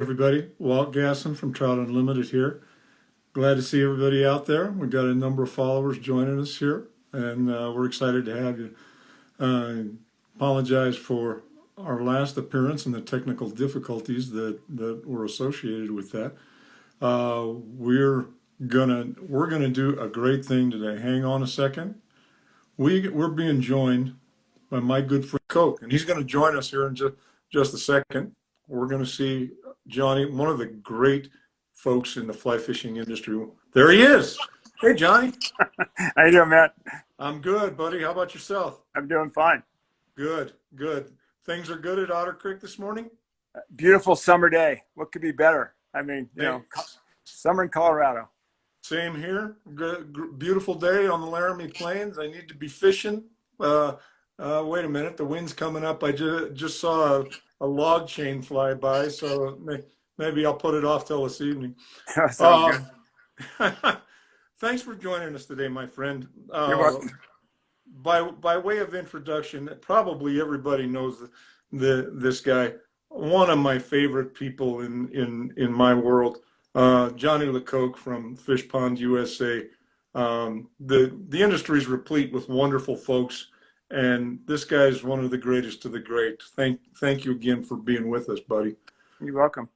Everybody, Walt Gasson from Trout Unlimited here. Glad to see everybody out there. We've got a number of followers joining us here, and we're excited to have you. Uh, Apologize for our last appearance and the technical difficulties that were associated with that. We're gonna do a great thing today. Hang on a second. We're being joined by my good friend Coke, and he's going to join us here in just a second. We're going to see Johnny, one of the great folks in the fly fishing industry. There he is. Hey, Johnny. How you doing, Matt? I'm good, buddy. How about yourself? I'm doing fine. Good, good. Things are good at Otter Creek this morning? Beautiful summer day. What could be better? I mean, summer in Colorado. Same here. Good, beautiful day on the Laramie Plains. I need to be fishing. Wait a minute. The wind's coming up. I just saw a log chain fly by, so maybe I'll put it off till this evening. Sounds good. Thanks for joining us today, my friend. You're welcome. By way of introduction, probably everybody knows this guy. One of my favorite people in my world, Johnny LeCoq from Fishpond, USA. The industry is replete with wonderful folks, and this guy is one of the greatest of the great. Thank you again for being with us, buddy. You're welcome.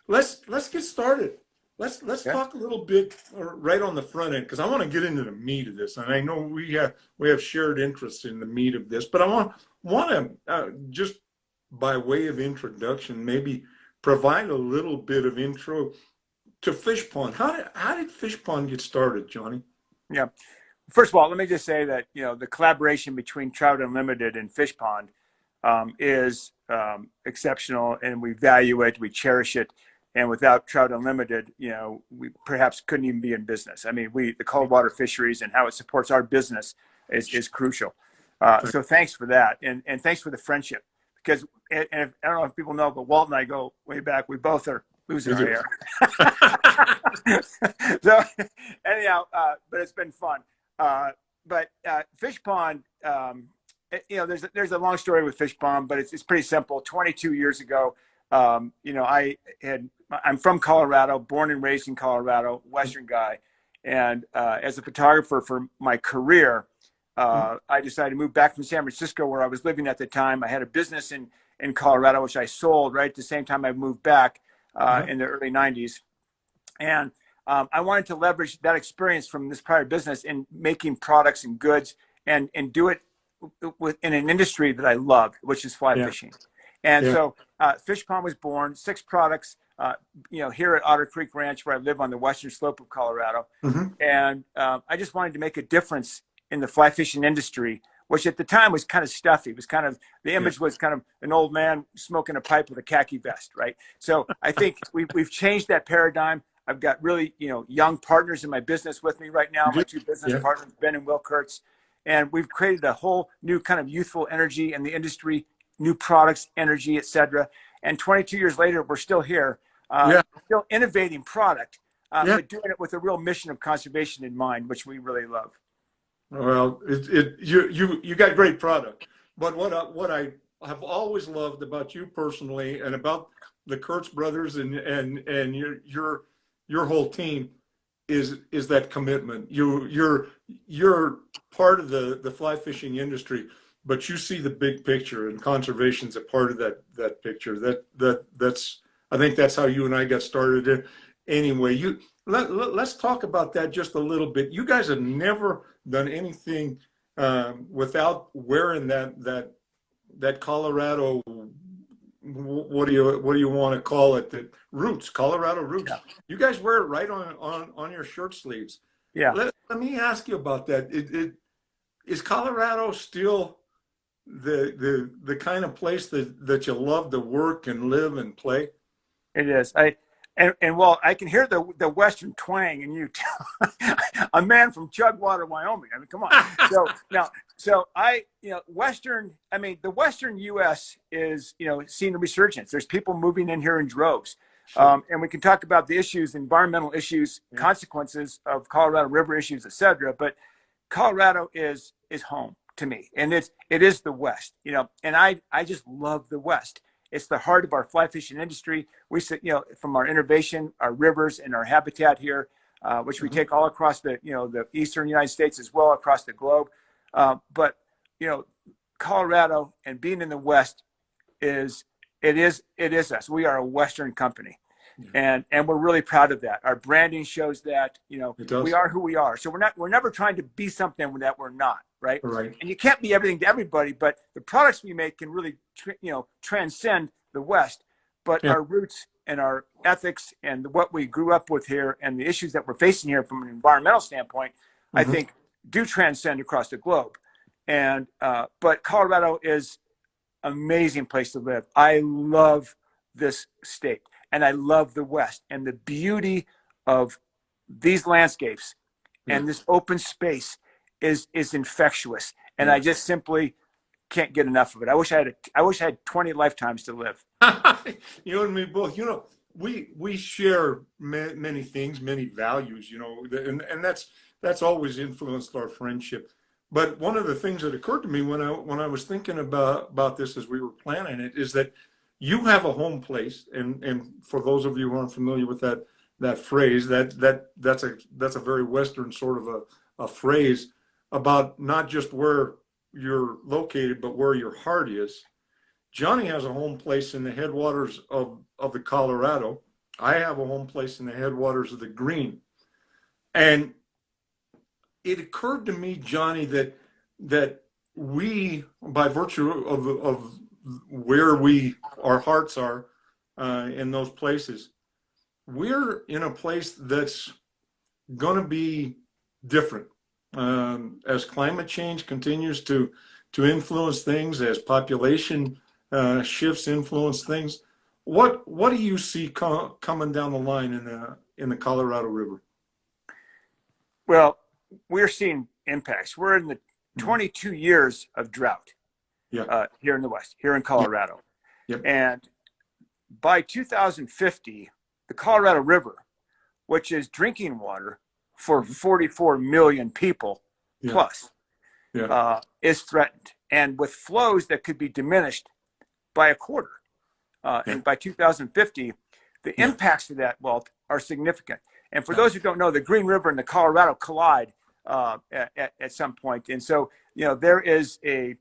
Let's get started. Let's talk a little bit right on the front end, because I want to get into the meat of this, and I know we have shared interest in the meat of this, but I want to just by way of introduction, maybe provide a little bit of intro to Fishpond. How did Fishpond get started, Johnny? Yeah. First of all, let me just say that the collaboration between Trout Unlimited and Fishpond is exceptional, and we value it, we cherish it. And without Trout Unlimited, we perhaps couldn't even be in business. I mean, the cold water fisheries and how it supports our business is crucial. So thanks for that, and thanks for the friendship. Because, and I don't know if people know, but Walt and I go way back. We both are losing our hair. So anyhow, but it's been fun. But Fishpond, there's a long story with Fishpond, but it's pretty simple. 22 years ago, I'm from Colorado, born and raised in Colorado, Western guy. And as a photographer for my career, I decided to move back from San Francisco, where I was living at the time. I had a business in Colorado, which I sold right at the same time I moved back in the early 90s. And I wanted to leverage that experience from this prior business in making products and goods and do it in an industry that I loved, which is fly fishing. And so Fishpond was born, 6 products, here at Otter Creek Ranch, where I live on the western slope of Colorado. And I just wanted to make a difference in the fly fishing industry, which at the time was kind of stuffy. It was kind of, the image was kind of an old man smoking a pipe with a khaki vest, right? So I think we've changed that paradigm. I've got really, young partners in my business with me right now, my 2 business partners, Ben and Will Kurtz. And we've created a whole new kind of youthful energy in the industry, new products, energy, et cetera. And 22 years later, we're still here, still innovating product, but doing it with a real mission of conservation in mind, which we really love. Well, you got great product, but what I have always loved about you personally, and about the Kurtz brothers and your whole team, is that commitment. You're part of the fly fishing industry, but you see the big picture, and conservation's a part of that picture. That's I think that's how you and I got started. Anyway, let's talk about that just a little bit. You guys have never done anything without wearing that Colorado, what do you want to call it? The roots, Colorado roots. Yeah. You guys wear it right on your shirt sleeves. Yeah. Let me ask you about that. Is Colorado still the kind of place that you love to work and live and play? It is. And well, I can hear the Western twang in you. A man from Chugwater, Wyoming. I mean, come on. The Western U.S. is, seeing a resurgence. There's people moving in here in droves. Sure. And we can talk about the issues, environmental issues, consequences of Colorado River issues, et cetera. But Colorado is home to me, and it is the West, and I just love the West. It's the heart of our fly fishing industry. We sit, from our innovation, our rivers, and our habitat here, which we take all across the eastern United States as well across the globe. But Colorado and being in the West is us. We are a Western company. And we're really proud of that. Our branding shows that, we are who we are. So we're never trying to be something that we're not, right? Right. And you can't be everything to everybody, but the products we make can really, transcend the West. But our roots and our ethics and what we grew up with here and the issues that we're facing here from an environmental standpoint, I think do transcend across the globe. And but Colorado is an amazing place to live. I love this state. And I love the West and the beauty of these landscapes and this open space is infectious. And I just simply can't get enough of it. I wish I had 20 lifetimes to live. You and me both. We share many things, many values. And that's always influenced our friendship. But one of the things that occurred to me when I was thinking about this as we were planning it is that you have a home place, and for those of you who aren't familiar with that phrase, that's a very Western sort of a phrase about not just where you're located, but where your heart is. Johnny has a home place in the headwaters of the Colorado. I have a home place in the headwaters of the Green. And it occurred to me, Johnny, that we, by virtue of where our hearts are in those places, we're in a place that's going to be different as climate change continues to influence things, as population shifts influence things. What do you see coming down the line in the Colorado River? Well, we're seeing impacts. We're in the 22 years of drought. Here in the West, here in Colorado. Yep. And by 2050, the Colorado River, which is drinking water for 44 million people plus, is threatened. And with flows that could be diminished by a quarter. And by 2050, the impacts of that, Walt, are significant. And for those who don't know, the Green River and the Colorado collide at some point. And so, there is a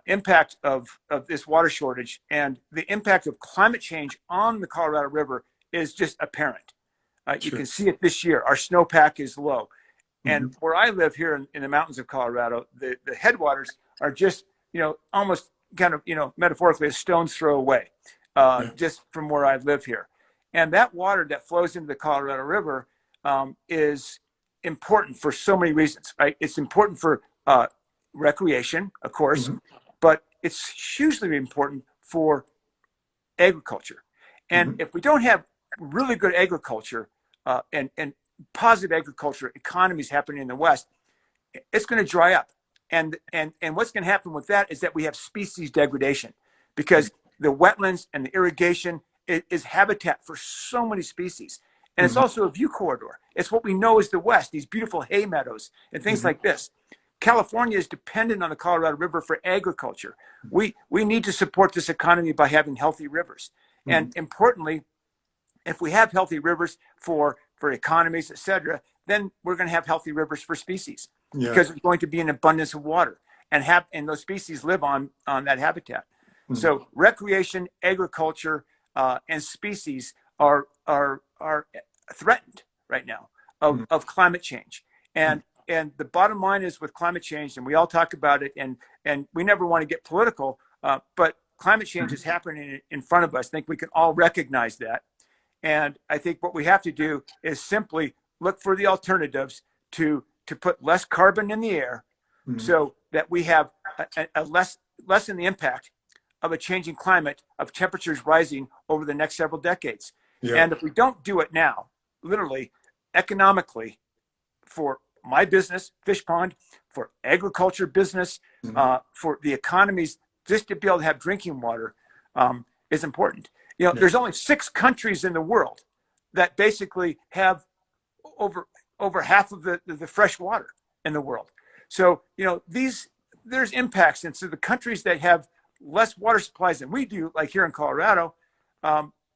impact of this water shortage, and the impact of climate change on the Colorado River is just apparent. You can see it this year. Our snowpack is low. And where I live here in the mountains of Colorado, the headwaters are just, almost kind of, metaphorically a stone's throw away, just from where I live here. And that water that flows into the Colorado River is important for so many reasons, right? It's important for recreation, of course, but it's hugely important for agriculture. And if we don't have really good agriculture and positive agriculture economies happening in the West, it's going to dry up. And what's going to happen with that is that we have species degradation, because the wetlands and the irrigation is habitat for so many species. And it's also a view corridor. It's what we know as the West, these beautiful hay meadows and things like this. California is dependent on the Colorado River for agriculture. We need to support this economy by having healthy rivers. And importantly, if we have healthy rivers for economies, et cetera, then we're going to have healthy rivers for species, because there's going to be an abundance of water, and those species live on that habitat. So recreation, agriculture, and species are threatened right now of climate change. And the bottom line is, with climate change, and we all talk about it, and we never want to get political, but climate change is happening in front of us. I think we can all recognize that. And I think what we have to do is simply look for the alternatives to put less carbon in the air, so that we have a lessen the impact of a changing climate, of temperatures rising over the next several decades. And if we don't do it now, literally, economically, for my business, Fishpond, for agriculture business, for the economies, just to be able to have drinking water is important. There's only 6 countries in the world that basically have over half of the fresh water in the world. So, there's impacts. And so the countries that have less water supplies than we do, like here in Colorado,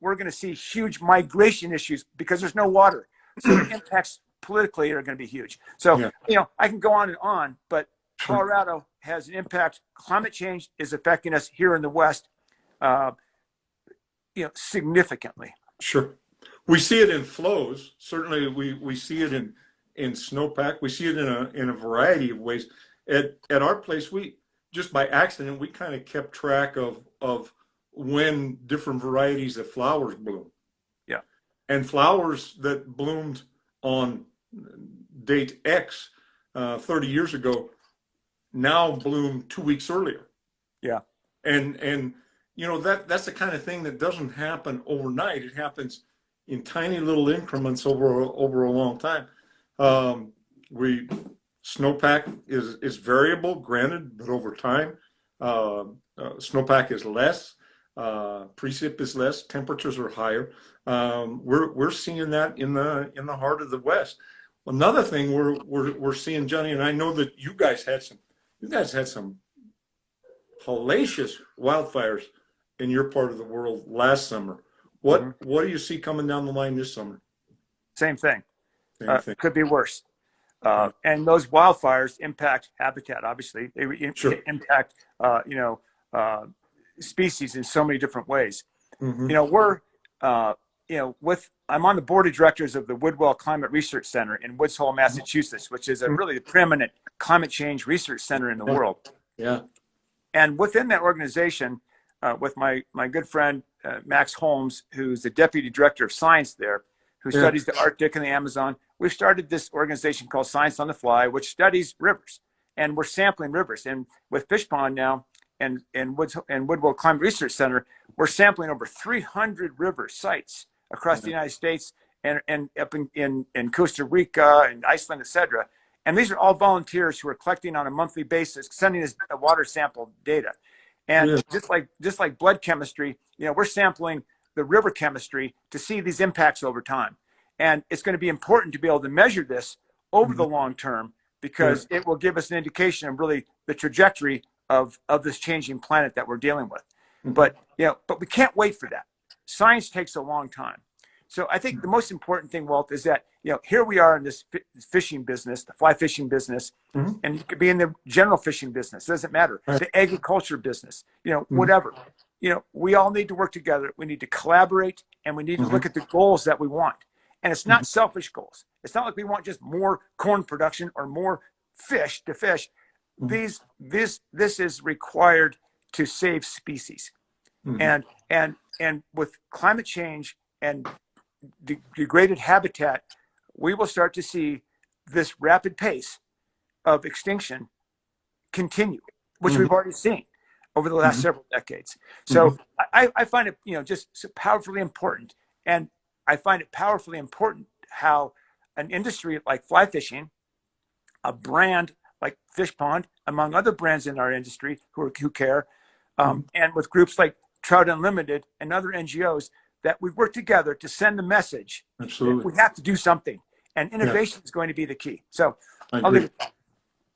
we're going to see huge migration issues because there's no water. So the impacts politically are going to be huge. So, I can go on, but Colorado has an impact. Climate change is affecting us here in the West, significantly. Sure. We see it in flows. Certainly we see it in snowpack. We see it in a variety of ways. At our place, we just by accident, we kind of kept track of when different varieties of flowers bloom. Yeah. And flowers that bloomed on date X 30 years ago now bloom 2 weeks earlier. Yeah. And that's the kind of thing that doesn't happen overnight. It happens in tiny little increments over a long time. Snowpack is variable, granted, but over time, snowpack is less, precip is less, temperatures are higher. We're seeing that in the heart of the West. Another thing we're seeing, Johnny, and I know that you guys had some hellacious wildfires in your part of the world last summer. What do you see coming down the line this summer? Same thing. Same thing. Could be worse. And those wildfires impact habitat. Obviously, they impact species in so many different ways. We're I'm on the board of directors of the Woodwell Climate Research Center in Woods Hole, Massachusetts, which is a really preeminent climate change research center in the world. Yeah. And within that organization, with my good friend Max Holmes, who's the deputy director of science there, who studies the Arctic and the Amazon, we've started this organization called Science on the Fly, which studies rivers, and we're sampling rivers. And with Fishpond now and Woodwell Climate Research Center, we're sampling over 300 river sites across the United States and up in Costa Rica and Iceland, etc. And these are all volunteers who are collecting on a monthly basis, sending us water sample data. And just like blood chemistry, we're sampling the river chemistry to see these impacts over time. And it's going to be important to be able to measure this over the long term, because it will give us an indication of really the trajectory of this changing planet that we're dealing with. But we can't wait for that. Science takes a long time. So I think the most important thing, Walt, is that, here we are in this fishing business, the fly fishing business, and you could be in the general fishing business. It doesn't matter. The agriculture business, whatever. We all need to work together. We need to collaborate, and we need to look at the goals that we want. And it's not selfish goals. It's not like we want just more corn production or more fish to fish. This is required to save species. And with climate change and degraded habitat, we will start to see this rapid pace of extinction continue, which we've already seen over the last several decades. So I find it, just so powerfully important. And I find it powerfully important how an industry like fly fishing, a brand like Fishpond, among other brands in our industry who care, and with groups like Trout Unlimited and other NGOs, that we work together to send the message. Absolutely. We have to do something, and innovation is going to be the key. So I'll leave it.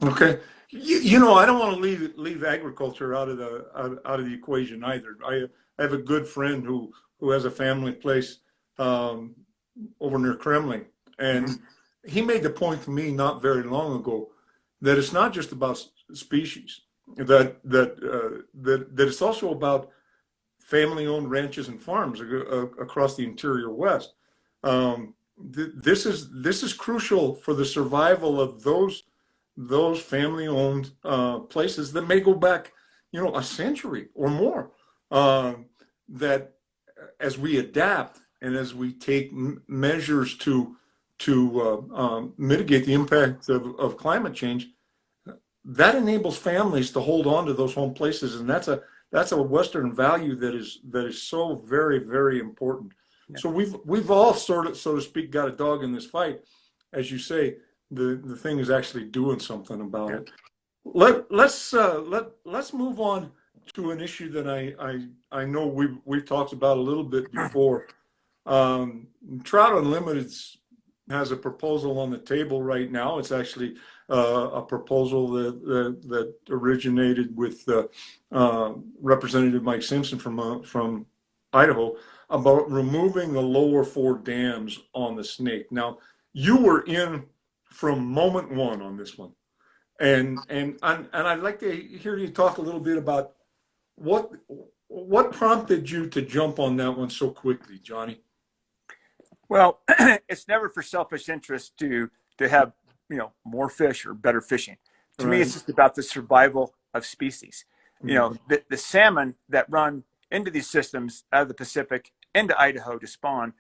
Okay. I don't want to leave agriculture out of the equation either. I have a good friend who has a family place over near Kremling, and he made the point to me not very long ago that it's not just about species, that it's also about family-owned ranches and farms across the interior West. This is crucial for the survival of those family-owned places that may go back, a century or more. That as we adapt and as we take measures to mitigate the impact of climate change, that enables families to hold on to those home places, and that's a Western value that is so very, very important. Yeah. So we've all sort of, so to speak, got a dog in this fight. As you say, the thing is actually doing something about it. Let's move on to an issue that I know we've talked about a little bit before. Trout Unlimited's has a proposal on the table right now. It's actually a proposal that originated with Representative Mike Simpson from Idaho about removing the lower 4 dams on the Snake. Now, you were in from moment one on this one, and I'd like to hear you talk a little bit about what prompted you to jump on that one so quickly, Johnny. Well, it's never for selfish interest to have, more fish or better fishing. To me, it's just about the survival of species. The salmon that run into these systems out of the Pacific into Idaho to spawn,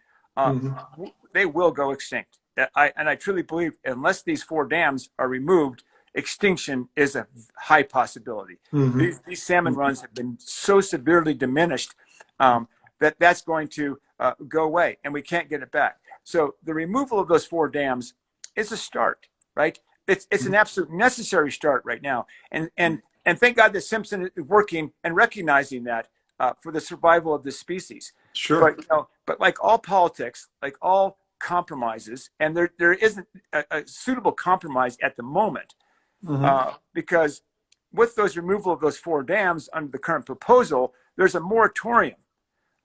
they will go extinct. And I truly believe unless these 4 dams are removed, extinction is a high possibility. These salmon runs have been so severely diminished that's going to go away, and we can't get it back. So the removal of those 4 dams is a start, right? It's an absolute necessary start right now, and thank God that Simpson is working and recognizing that for the survival of this species. Sure. But like all politics, like all compromises, and there isn't a suitable compromise at the moment, because with those removal of those 4 dams under the current proposal, there's a moratorium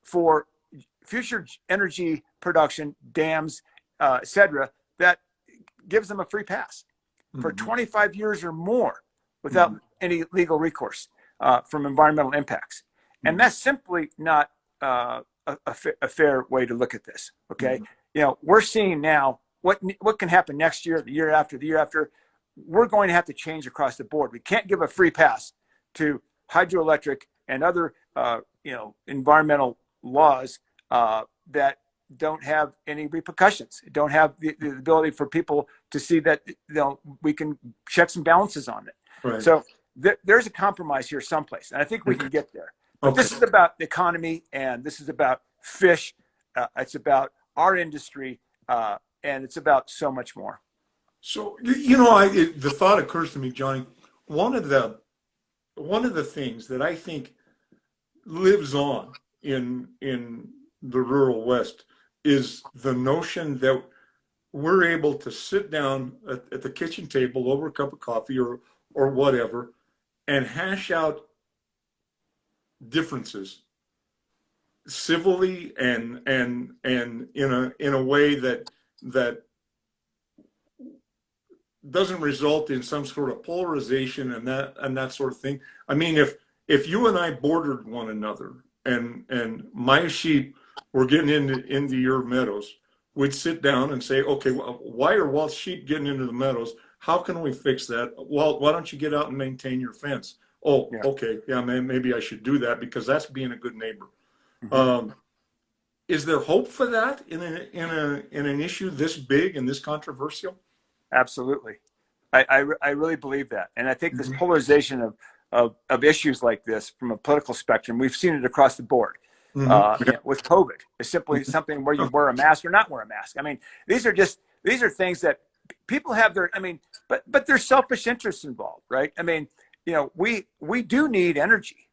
for future energy production, dams, et cetera, that gives them a free pass for 25 years or more without any legal recourse from environmental impacts. And that's simply not a fair way to look at this. Okay. We're seeing now what can happen next year, the year after, the year after. We're going to have to change across the board. We can't give a free pass to hydroelectric and other, environmental laws that don't have any repercussions, don't have the ability for people to see that we can checks and balances on it. Right. So there's a compromise here someplace, and I think we can get there. But this is about the economy, and this is about fish. It's about our industry, and it's about so much more. So the thought occurs to me, Johnny. One of the things that I think lives on in the rural West is the notion that we're able to sit down at the kitchen table over a cup of coffee or whatever and hash out differences civilly and in a way that doesn't result in some sort of polarization and that sort of thing. I mean, if you and I bordered one another and my sheep were getting into your meadows, we'd sit down and say, okay, well, why are Walt's sheep getting into the meadows? How can we fix that? Walt, why don't you get out and maintain your fence? Oh, yeah. Okay, yeah, maybe I should do that because that's being a good neighbor. Is there hope for that in an issue this big and this controversial? Absolutely. I really believe that. And I think this polarization of issues like this from a political spectrum, we've seen it across the board. With COVID, it's simply something where you wear a mask or not wear a mask. I mean, these are things that people have but there's selfish interests involved, right? I mean, we do need energy,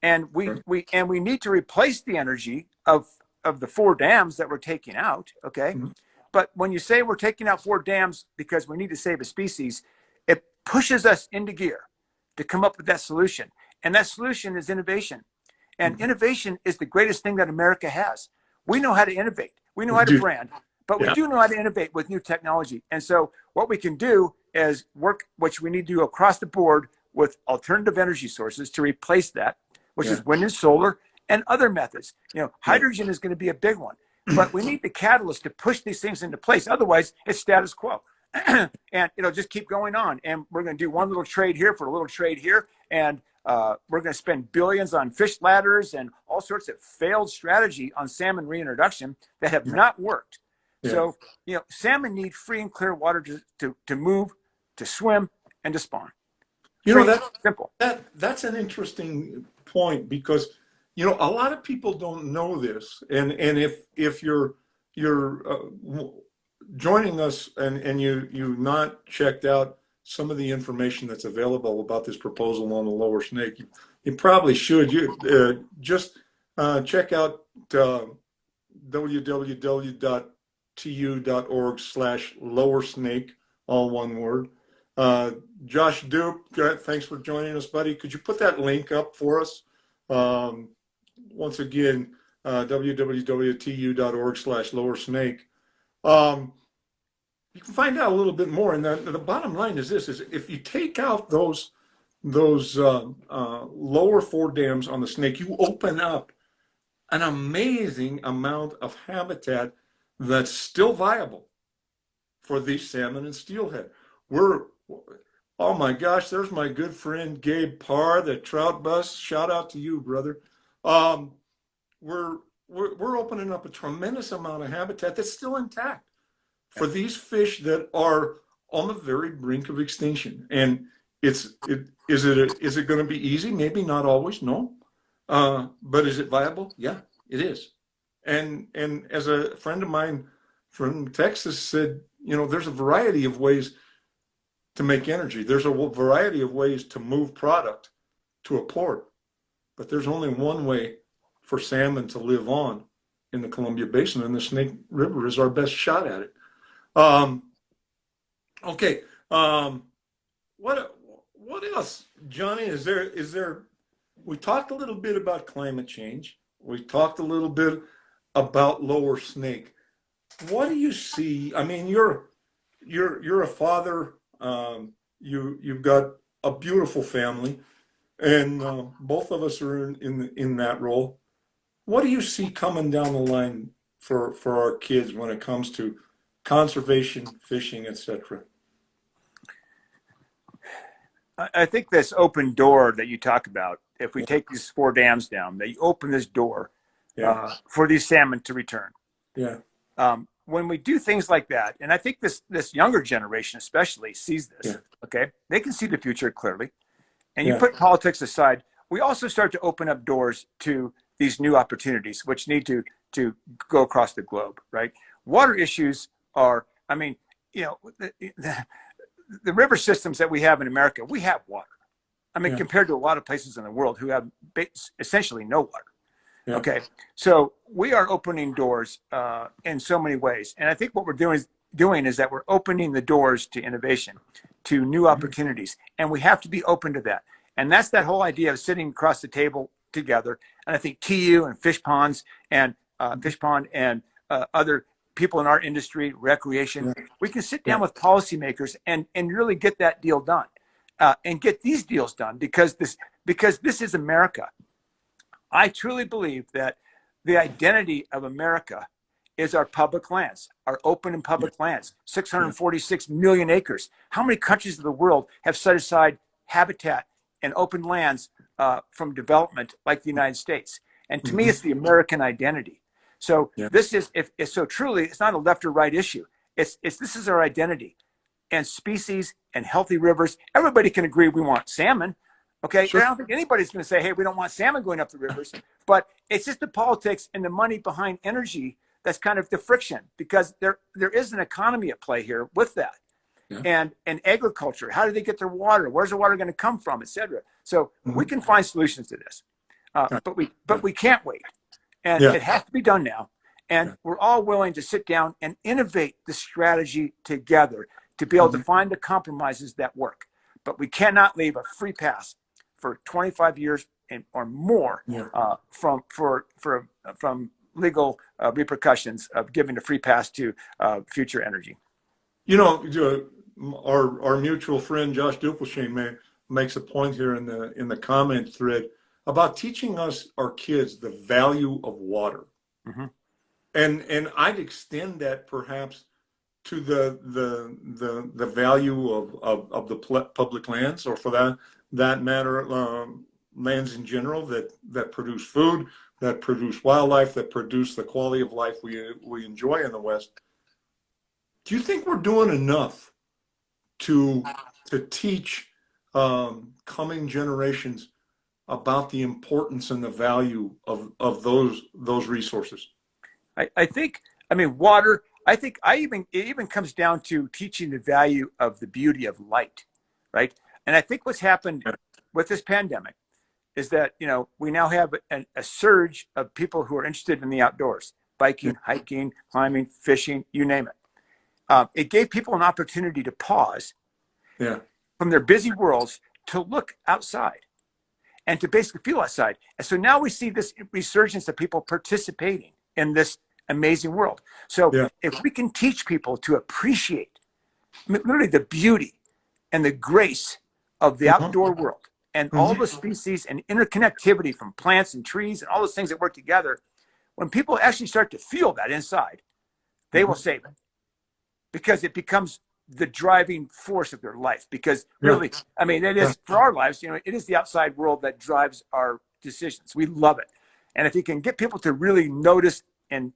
and we need to replace the energy of the 4 dams that we're taking out. Okay. But when you say we're taking out 4 dams because we need to save a species, it pushes us into gear to come up with that solution. And that solution is innovation. And innovation is the greatest thing that America has. We know how to innovate. We know how to brand, but we do know how to innovate with new technology. And so what we can do is work, which we need to do across the board with alternative energy sources to replace that, which is wind and solar and other methods. Hydrogen is going to be a big one. But we need the catalyst to push these things into place. Otherwise, it's status quo. And it'll just keep going on. And we're going to do one little trade here for a little trade here. And we're going to spend billions on fish ladders and all sorts of failed strategy on salmon reintroduction that have not worked. So, salmon need free and clear water to move, to swim, and to spawn. That's simple. That's an interesting point because a lot of people don't know this, and if you're joining us and you've not checked out some of the information that's available about this proposal on the Lower Snake, you probably should. Just check out www.LeCoq tu.org/lower snake, all one word. Josh Dupe, thanks for joining us, buddy. Could you put that link up for us? Once again, www.tu.org/lower snake. You can find out a little bit more. And the bottom line is this: is if you take out those lower 4 dams on the snake, you open up an amazing amount of habitat that's still viable for these salmon and steelhead. Oh my gosh, there's my good friend Gabe Parr, the trout bus. Shout out to you, brother. We're opening up a tremendous amount of habitat that's still intact for these fish that are on the very brink of extinction. And is it going to be easy? Maybe not always. No. But is it viable? Yeah, it is. And as a friend of mine from Texas said, there's a variety of ways to make energy. There's a variety of ways to move product to a port, but there's only one way for salmon to live on in the Columbia Basin, and the Snake River is our best shot at it. Okay. What else, Johnny? Is there? We talked a little bit about climate change. We talked a little bit about lower snake. What do you see? I mean, you're a father. You've got a beautiful family, and both of us are in that role. What do you see coming down the line for our kids when it comes to conservation, fishing, etc.? I think this open door that you talk about, if we take these 4 dams down, that you open this door for these salmon to return. Yeah. When we do things like that, and I think this younger generation especially sees this, okay? They can see the future clearly. And you put politics aside, we also start to open up doors to these new opportunities, which need to go across the globe, right? Water issues are, I mean, the river systems that we have in America, we have water. I mean, compared to a lot of places in the world who have essentially no water. Yeah. Okay, so we are opening doors in so many ways, and I think what we're doing is that we're opening the doors to innovation, to new opportunities, and we have to be open to that. And that's that whole idea of sitting across the table together. And I think TU and Fishpond and other people in our industry, recreation, we can sit down with policymakers and really get that deal done, and get these deals done because this is America. I truly believe that the identity of America is our public lands, our open and public lands, 646 million acres. How many countries of the world have set aside habitat and open lands from development like the United States? And to me, it's the American identity. So this is, so truly, it's not a left or right issue. This is our identity, and species and healthy rivers. Everybody can agree we want salmon. Okay, sure. I don't think anybody's going to say, hey, we don't want salmon going up the rivers, but it's just the politics and the money behind energy that's kind of the friction, because there is an economy at play here with that. And agriculture, how do they get their water? Where's the water going to come from, et cetera? So we can find solutions to this, but we can't wait. And it has to be done now. And we're all willing to sit down and innovate the strategy together to be able to find the compromises that work. But we cannot leave a free pass for 25 years or more from legal repercussions of giving a free pass to future energy. Our mutual friend Josh Dupplesheim makes a point here in the comment thread about teaching our kids the value of water, and I'd extend that perhaps to the value of the public lands, or for that matter, lands in general that produce food, that produce wildlife, that produce the quality of life we enjoy in the West. Do you think we're doing enough to teach coming generations about the importance and the value of those resources? I think, water, it even comes down to teaching the value of the beauty of light, right? And I think what's happened with this pandemic is that, we now have a surge of people who are interested in the outdoors. biking, hiking, climbing, fishing, you name it. It gave people an opportunity to pause from their busy worlds to look outside and to basically feel outside. And so now we see this resurgence of people participating in this amazing world. So if we can teach people to appreciate literally the beauty and the grace of the outdoor world and all the species and interconnectivity from plants and trees and all those things that work together, when people actually start to feel that inside, they will save it, because it becomes the driving force of their life. Because really, I mean, it is for our lives, you know, it is the outside world that drives our decisions. We love it. And if you can get people to really notice and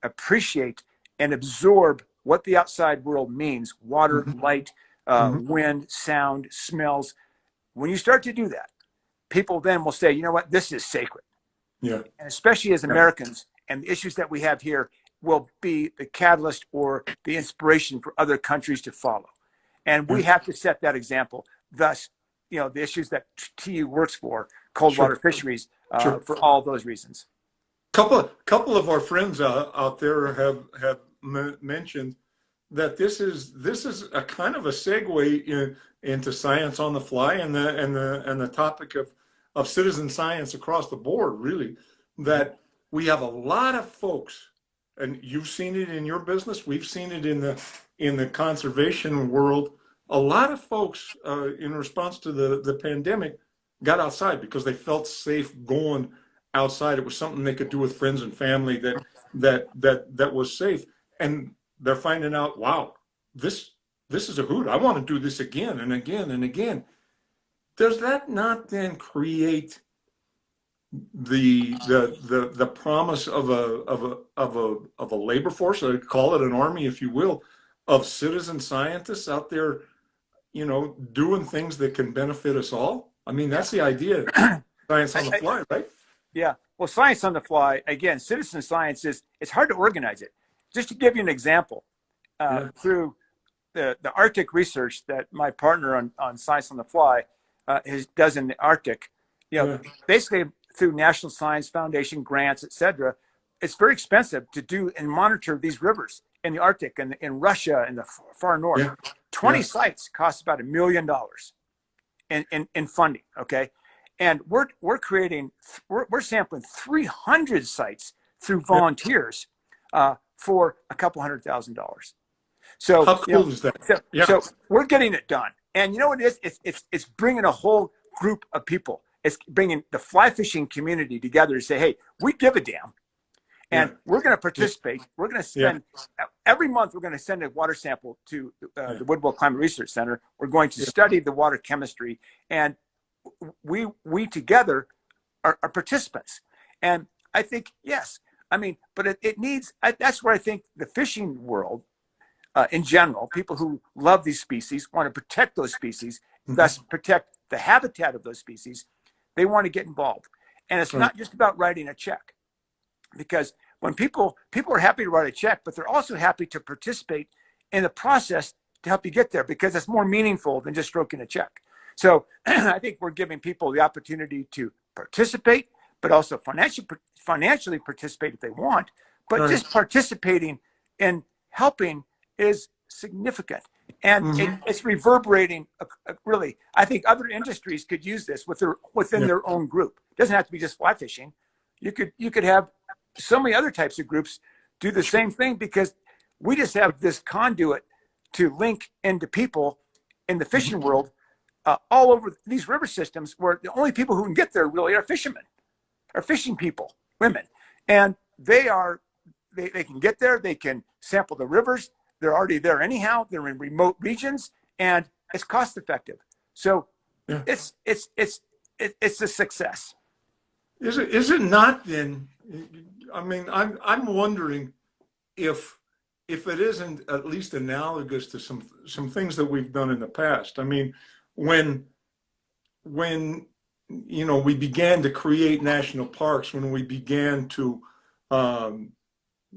appreciate and absorb what the outside world means, water, light, wind, sound, smells, when you start to do that, people then will say, you know what, this is sacred. And especially as Americans, and the issues that we have here will be the catalyst or the inspiration for other countries to follow. And we have to set that example. Thus, you know, the issues that TU works for, cold water fisheries, for all those reasons. Couple of our friends out there have mentioned that this is a kind of a segue into science on the fly, and the topic of citizen science across the board, really, that we have a lot of folks, and you've seen it in your business, we've seen it in the conservation world. A lot of folks in response to the pandemic got outside because they felt safe going outside. It was something they could do with friends and family that was safe. And they're finding out, wow, this is a hoot. I want to do this again and again and again. Does that not then create the promise of a labor force, or call it an army, if you will, of citizen scientists out there, you know, doing things that can benefit us all? I mean, that's the idea. Science on the fly, right? Yeah. Well, science on the fly, again, citizen science it's hard to organize it. Just to give you an example, through the Arctic research that my partner on Science on the Fly does in the Arctic, you know, basically through National Science Foundation grants, etc., it's very expensive to do and monitor these rivers in the Arctic and in Russia and the far north. 20 sites cost about $1 million in funding. Okay. And we're sampling 300 sites through volunteers for a couple $100,000. So how cool is that? So we're getting it done. And you know what it is? It's bringing a whole group of people. It's bringing the fly fishing community together to say, hey, we give a damn. And we're going to participate. We're going to spend every month. We're going to send a water sample to the Woodwell Climate Research Center. We're going to study the water chemistry, and we together are participants. And I think yes, I mean, but it needs. That's where I think the fishing world, in general, people who love these species want to protect those species, thus protect the habitat of those species. They want to get involved, and it's not just about writing a check. Because when people are happy to write a check, but they're also happy to participate in the process to help you get there, because it's more meaningful than just stroking a check. So I think we're giving people the opportunity to participate, but also financially participate if they want. But just participating in helping is significant. And it's reverberating. Really, I think other industries could use this within their own group. It doesn't have to be just fly fishing. You could have so many other types of groups do the same thing, because we just have this conduit to link into people in the fishing world all over these river systems, where the only people who can get there really are fishermen, are fishing people, women. And they can get there, they can sample the rivers, they're already there anyhow, they're in remote regions, and it's cost effective. So it's a success. Is it not then? I mean, I'm wondering if it isn't at least analogous to some things that we've done in the past. I mean, when you know, we began to create national parks, when we began to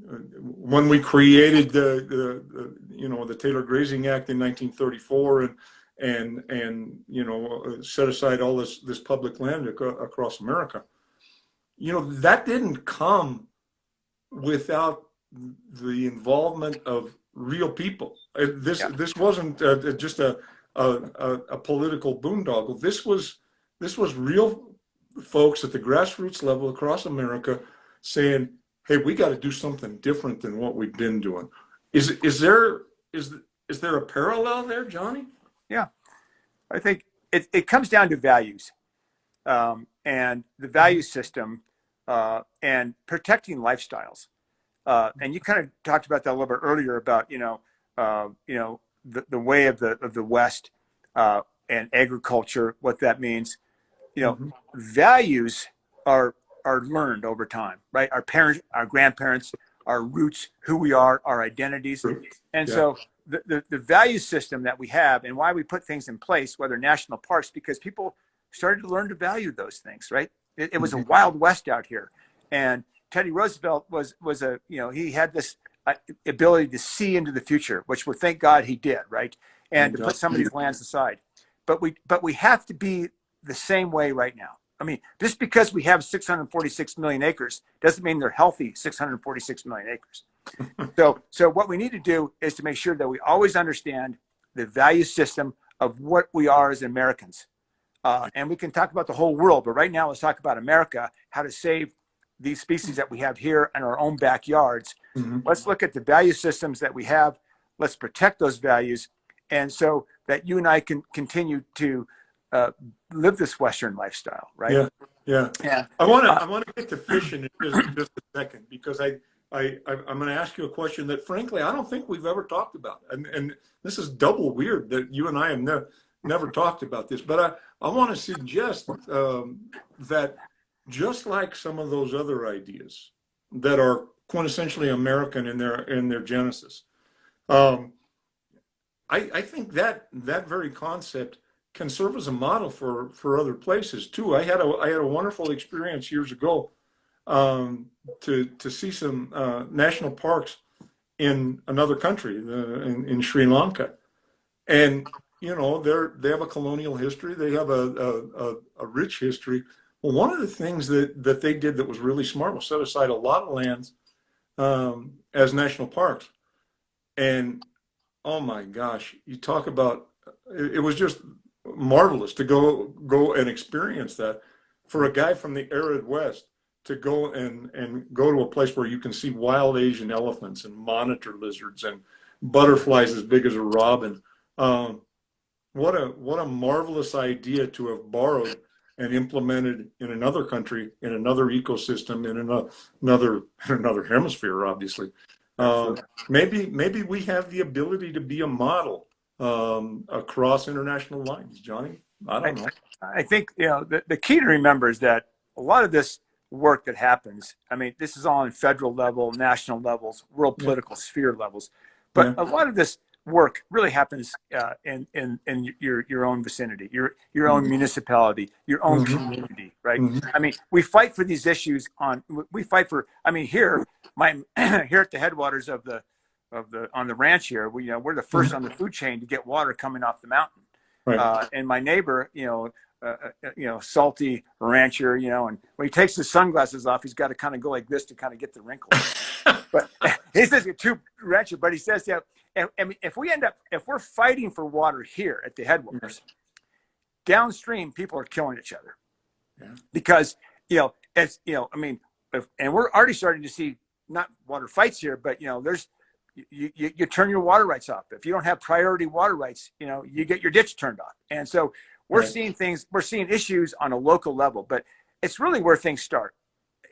when we created the Taylor Grazing Act in 1934, and you know, set aside all this public land across America. You know, that didn't come without the involvement of real people. This wasn't just a political boondoggle. This was real folks at the grassroots level across America saying, "Hey, we got to do something different than what we've been doing." Is there a parallel there, Johnny? Yeah, I think it comes down to values, and the value system, and protecting lifestyles. And you kind of talked about that a little bit earlier about the way of the West, and agriculture, what that means. Values are learned over time, right? Our parents, our grandparents, our roots, who we are, our identities. And so the value system that we have, and why we put things in place, whether national parks, because people started to learn to value those things, right? It was a wild West out here. And Teddy Roosevelt was he had this ability to see into the future, which thank God he did, right? And to put some of these lands aside. But we have to be the same way right now. I mean, just because we have 646 million acres doesn't mean they're healthy 646 million acres. So what we need to do is to make sure that we always understand the value system of what we are as Americans. And we can talk about the whole world, but right now let's talk about America, how to save these species that we have here in our own backyards. Let's look at the value systems that we have. Let's protect those values. And so that you and I can continue to live this Western lifestyle, right? Yeah. I want to get to fishing in just a second, because I'm going to ask you a question that, frankly, I don't think we've ever talked about, and this is double weird that you and I have never talked about this. But I want to suggest that just like some of those other ideas that are quintessentially American in their genesis, I think that very concept can serve as a model for other places too. I had a wonderful experience years ago to see some national parks in another country, in Sri Lanka, and they have a colonial history. They have a rich history. Well, one of the things that they did that was really smart was set aside a lot of lands as national parks, and oh my gosh, you talk about it was just marvelous to go and experience that for a guy from the arid West to go and go to a place where you can see wild Asian elephants and monitor lizards and butterflies as big as a robin. What a marvelous idea to have borrowed and implemented in another country, in another ecosystem, in another hemisphere, obviously. Maybe we have the ability to be a model across international lines, Johnny. I don't know. I think the key to remember is that a lot of this work that happens, I mean, this is all on federal level, national levels, world political sphere levels, but a lot of this work really happens in your own vicinity, your own municipality, your own community, right? I mean, we fight for these issues here here at the headwaters on the ranch here, we're the first on the food chain to get water coming off the mountain. Right. And my neighbor, salty rancher, and when he takes his sunglasses off, he's got to kind of go like this to kind of get the wrinkles. But he says it's too rancher, but he says, and if we're fighting for water here at the headwaters, downstream people are killing each other. Because, and we're already starting to see not water fights here, but, there's, you turn your water rights off. If you don't have priority water rights, you get your ditch turned off. And so we're seeing issues on a local level, but it's really where things start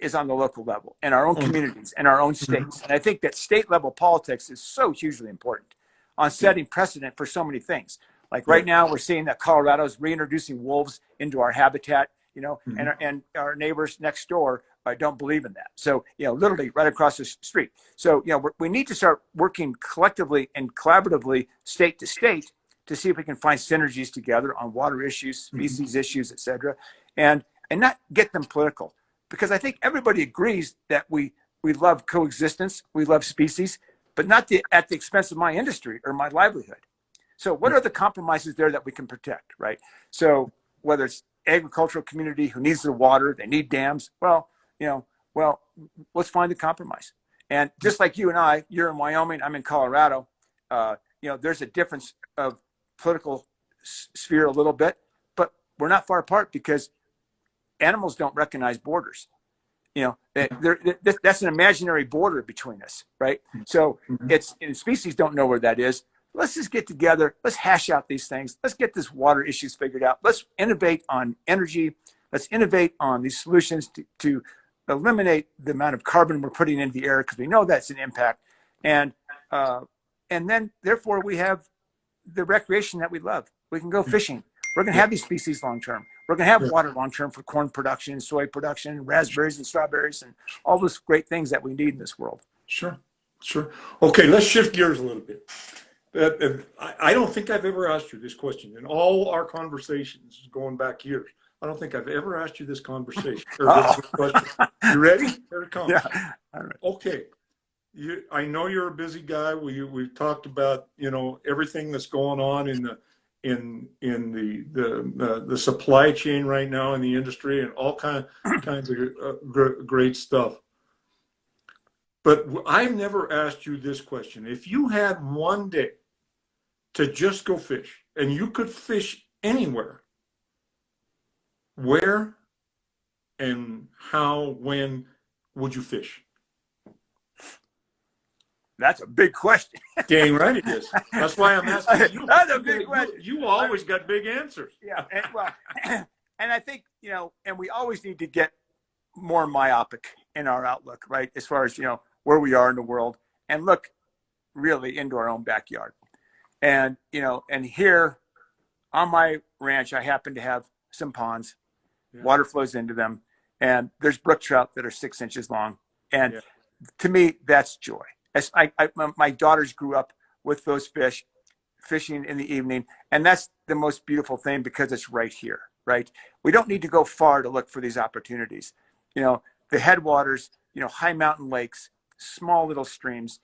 is on the local level in our own communities and our own states. And I think that state level politics is so hugely important on setting precedent for so many things. Like right now we're seeing that Colorado's reintroducing wolves into our habitat, and our neighbors next door don't believe in that. So, literally right across the street. So, we need to start working collectively and collaboratively state to state to see if we can find synergies together on water issues, species issues, et cetera, and not get them political. Because I think everybody agrees that we love coexistence, we love species, but not at the expense of my industry or my livelihood. So what are the compromises there that we can protect, right? So whether it's agricultural community who needs the water, they need dams, well, let's find a compromise. And just like you and I, you're in Wyoming, I'm in Colorado. There's a difference of political sphere a little bit, but we're not far apart because animals don't recognize borders. That's an imaginary border between us, right? So and species don't know where that is. Let's just get together. Let's hash out these things. Let's get this water issues figured out. Let's innovate on energy. Let's innovate on these solutions to eliminate the amount of carbon we're putting into the air, because we know that's an impact. And then therefore we have the recreation that we love. We can go fishing. We're going to have these species long term. We're going to have water long term for corn production, soy production, raspberries and strawberries, and all those great things that we need in this world. Sure. Okay, let's shift gears a little bit. I don't think I've ever asked you this question in all our conversations going back years. I don't think I've ever asked you this conversation. This question. You ready? Here it comes. Yeah. All right. Okay. I know you're a busy guy. We've talked about everything that's going on in the supply chain right now in the industry, and all kinds of great stuff. But I've never asked you this question. If you had one day to just go fish, and you could fish anywhere, where and how, when would you fish? That's a big question. Dang right it is. That's why I'm asking you. That's a big question. You always got big answers. Yeah. And I think, and we always need to get more myopic in our outlook, right? As far as, where we are in the world, and look really into our own backyard. And, and here on my ranch, I happen to have some ponds. Water flows into them, and there's brook trout that are 6 inches long. And to me, that's joy. As my daughters grew up with those fish, fishing in the evening, and that's the most beautiful thing, because it's right here, right? We don't need to go far to look for these opportunities. The headwaters, high mountain lakes, small little streams.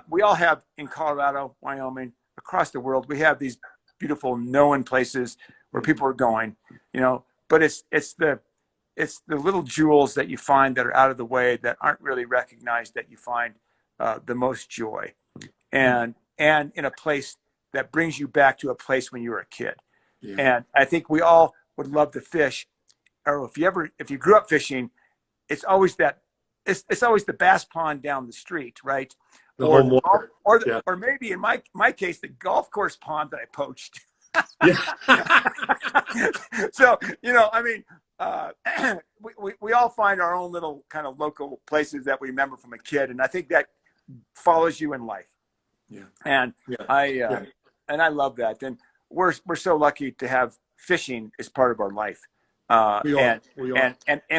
We all have in Colorado, Wyoming, across the world, we have these beautiful known places where people are going, but it's the little jewels that you find that are out of the way, that aren't really recognized, that you find the most joy, and in a place that brings you back to a place when you were a kid. And I think we all would love to fish, or if you grew up fishing, it's always it's always the bass pond down the street, right? Or maybe in my case, the golf course pond that I poached. So, we all find our own little kind of local places that we remember from a kid. And I think that follows you in life. And I love that. And we're so lucky to have fishing as part of our life. And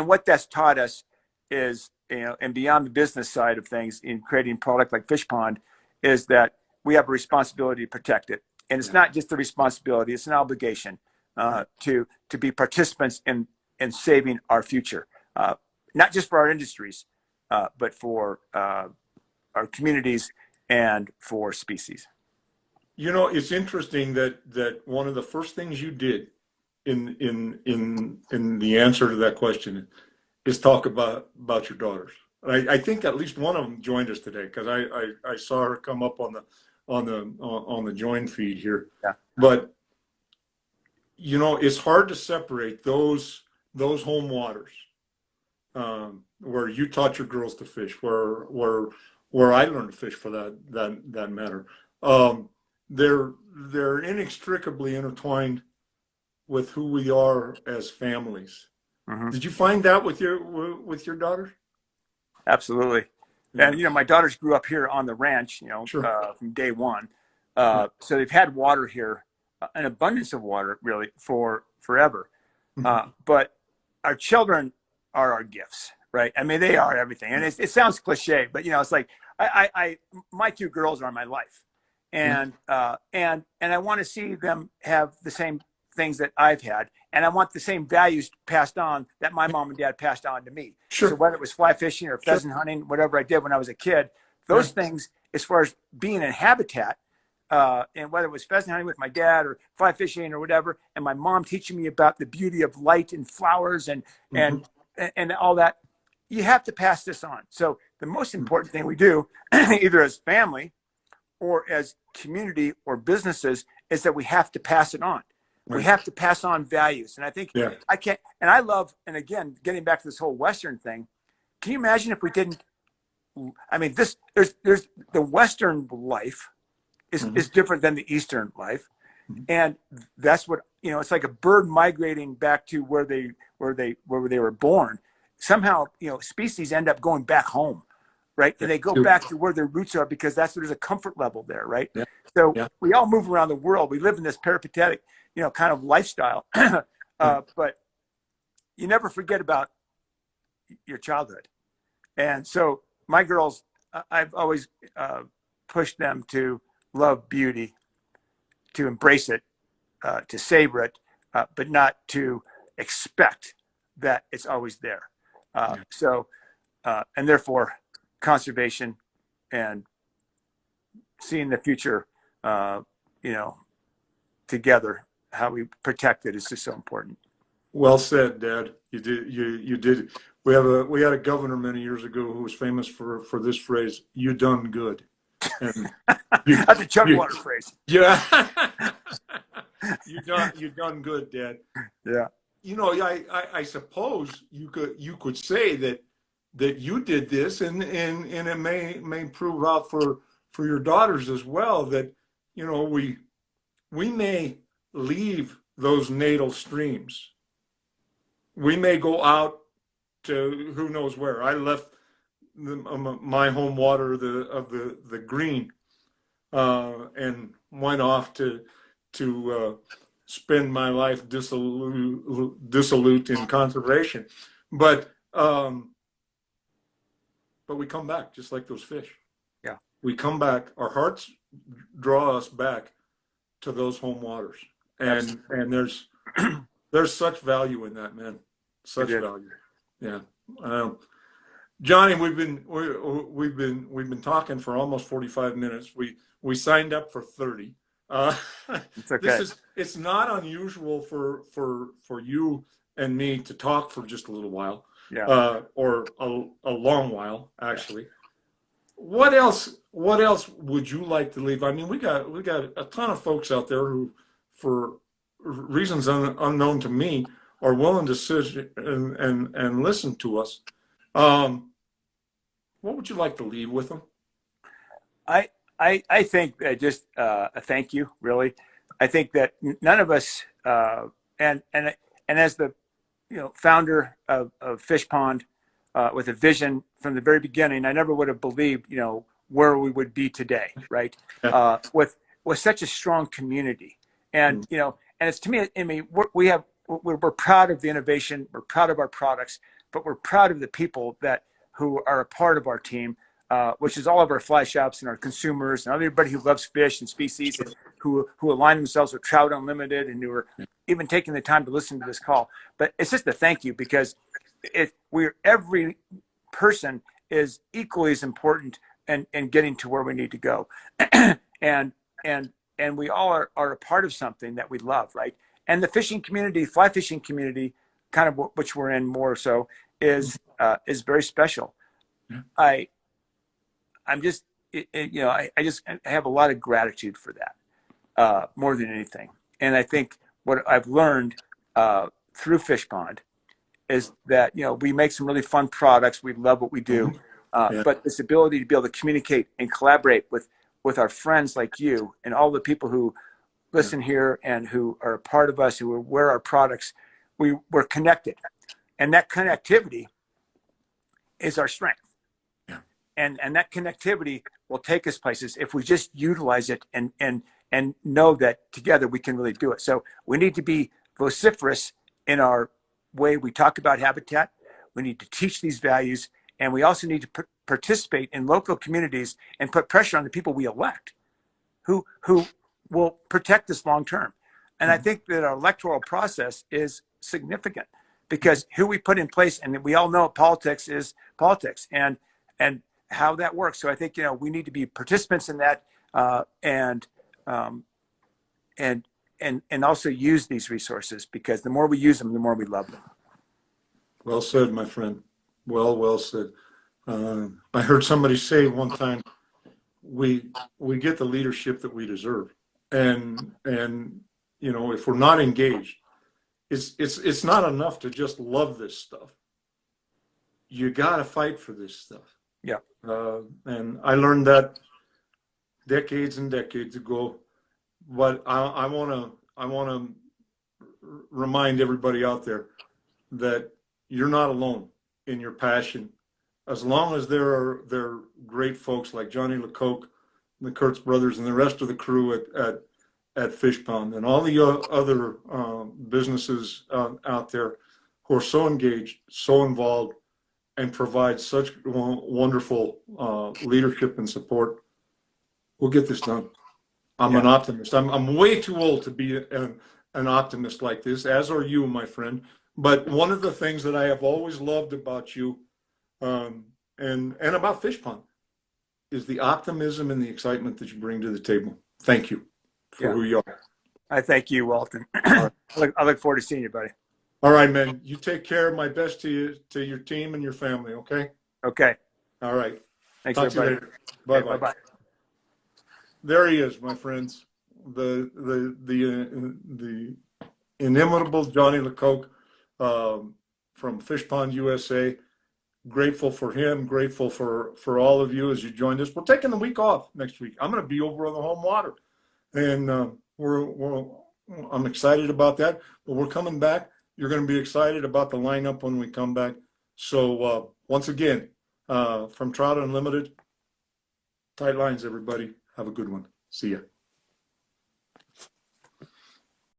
what that's taught us is, and beyond the business side of things in creating product like Fishpond, is that we have a responsibility to protect it. And it's not just a responsibility, it's an obligation to be participants in saving our future, not just for our industries, but for our communities and for species. It's interesting that one of the first things you did in the answer to that question is talk about your daughters. I think at least one of them joined us today, because I saw her come up on the join feed here. But it's hard to separate those home waters where you taught your girls to fish, where I learned to fish, for that matter. They're inextricably intertwined with who we are as families. Did you find that with your daughters? Absolutely. And my daughters grew up here on the ranch, from day one. So they've had water here, an abundance of water, really, for forever. But our children are our gifts, right? I mean, they are everything. And it sounds cliche, but it's like my two girls are my life, and I want to see them have the same things that I've had, and I want the same values passed on that my mom and dad passed on to me. So whether it was fly fishing or pheasant hunting, whatever I did when I was a kid, those things, as far as being in habitat, and whether it was pheasant hunting with my dad or fly fishing or whatever, and my mom teaching me about the beauty of light and flowers and all that, you have to pass this on. So the most important thing we do, either as family or as community or businesses, is that we have to pass it on. Right. We have to pass on values. And I think I can't, and I love, and again, getting back to this whole Western thing, can you imagine if we didn't, I mean, there's the Western life is different than the Eastern life. And that's what, it's like a bird migrating back to where they were born. Somehow, species end up going back home, right? And they go back to where their roots are, because there's a comfort level there, right? Yeah. So we all move around the world. We live in this peripatetic, kind of lifestyle. But you never forget about your childhood. And so my girls, I've always pushed them to love beauty, to embrace it, to savor it, but not to expect that it's always there. So, and therefore, conservation and seeing the future, together, how we protect it is just so important. Well said, Dad. You did. We had a governor many years ago who was famous for this phrase, "You done good." And that's a Chugwater phrase. Yeah. you done good, Dad. Yeah. I suppose you could say that you did this, and it may prove out for your daughters as well, that we may leave those natal streams. We may go out to who knows where. I left my home water of the green, and went off to spend my life dissolute in conservation, but we come back just like those fish. Yeah, we come back. Our hearts draw us back to those home waters, and there's such value in that, man. Such value. Yeah. Johnny, we've been talking for almost 45 minutes. We signed up for 30. It's okay. It's not unusual for you and me to talk for just a little while, or a long while, actually. What else would you like to leave? I mean, we got a ton of folks out there who, for reasons unknown to me, are willing to sit and listen to us. What would you like to leave with them? I think just a thank you, really. I think that none of us, and as the founder of Fishpond, with a vision from the very beginning, I never would have believed where we would be today, right? With such a strong community, and and it's, to me, I mean, we're proud of the innovation, we're proud of our products, but we're proud of the people who are a part of our team, which is all of our fly shops and our consumers and everybody who loves fish and species, and who align themselves with Trout Unlimited, and who are even taking the time to listen to this call. But it's just a thank you, because every person is equally as important in getting to where we need to go, and we all are a part of something that we love, right? And the fishing community, fly fishing community, kind of which we're in more so, is very special. I have a lot of gratitude for that, more than anything. And I think what I've learned through Fishpond is that we make some really fun products. We love what we do, but this ability to be able to communicate and collaborate with our friends like you and all the people who listen here and who are a part of us, who wear our products, we're connected, and that connectivity is our strength. And that connectivity will take us places if we just utilize it and know that together we can really do it. So we need to be vociferous in our way we talk about habitat. We need to teach these values, and we also need to participate in local communities and put pressure on the people we elect, who will protect us long term. And I think that our electoral process is significant, because who we put in place, and we all know politics is politics, and how that works. So I think we need to be participants in that, and also use these resources, because the more we use them, the more we love them. Well said, my friend. Well said. I heard somebody say one time, we get the leadership that we deserve, and you know, if we're not engaged, it's not enough to just love this stuff. You got to fight for this stuff. Yeah. And I learned that decades and decades ago. But I want to remind everybody out there that you're not alone in your passion. As long as there are great folks like Johnny LeCoq, the Kurtz brothers, and the rest of the crew at Fishpond, and all the other businesses out there who are so engaged, so involved, and provide such wonderful leadership and support, we'll get this done. I'm an optimist. I'm way too old to be an optimist like this, as are you, my friend. But one of the things that I have always loved about you and about Fishpond is the optimism and the excitement that you bring to the table. Thank you for who you are. I thank you, Walton. I look forward to seeing you, buddy. All right, man. You take care. My best to you, to your team and your family, okay? Okay. All right. Thanks, Talk everybody. to you later. Bye-bye. Okay, bye-bye. There he is, my friends. The inimitable Johnny LeCoq from Fishpond, USA. Grateful for him. Grateful for all of you as you joined us. We're taking the week off next week. I'm going to be over on the home water, and I'm excited about that. But we're coming back. You're going to be excited about the lineup when we come back. So once again, from Trout Unlimited, tight lines, everybody. Have a good one. See ya.